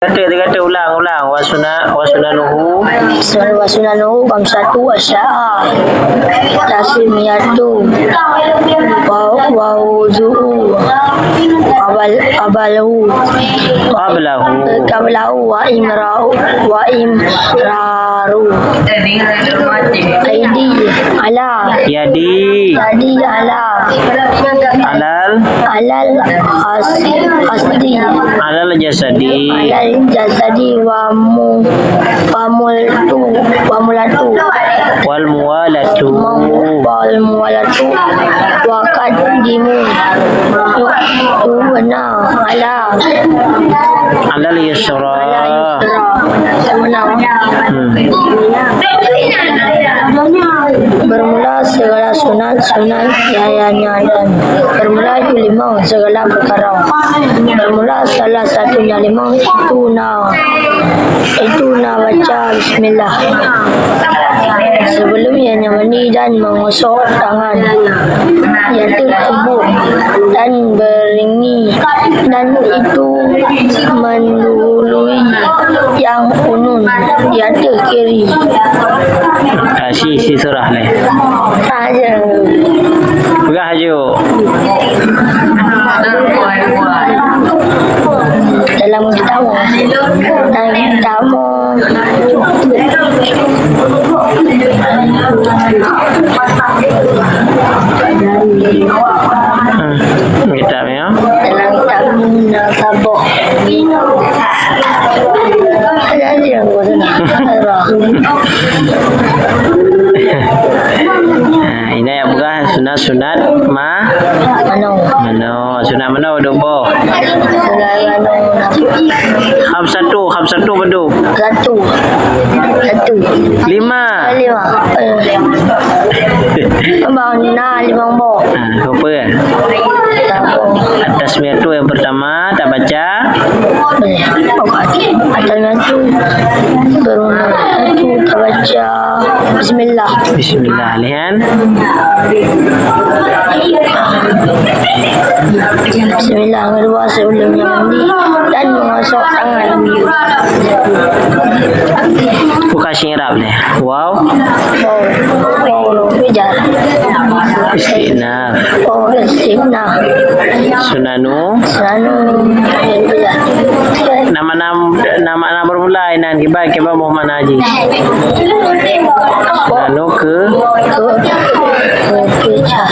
Kata ulang. Wasunanuhu. Wasunanuhu kamsatu asya'a tasmiyatu wa wudu'u qablahu wa imraru aidi ala Yadi. alal hasdi Alal jasadi wa mulatu wal muwalatu wa qaddimu yu'na alal yusra. Bermula segala sunat yayanya dan bermula itu lima segala perkara. Bermula salah satunya lima itu na baca bismillah. Sebelum ianya mandi dan mengusap tangan, iaitu tubuh dan beringi, dan itu mendului yang unun iaitu kiri. Si surah ni. Saja. Pegah haju. Dalam tamu Kita ya. dalam tamu nasabah ada yang Ini yang pegah sunat Mano sunat mana duk boh. Khamsatu beduk. Satu 5. lima Abang limang bo Apa ya? Atas tu yang pertama tak baca. atasnya tu beruna tu tak baca bismillah. Lihat. Bismillah kedua sebelumnya mandi dan mengosok tangan. Buka syirab ni. Wow. Bijar. Istinaf. Istinaf. Sunanu. Bijar. Nama bermula Inan Kiba Muhammad Haji. Sunanu ke Bijar.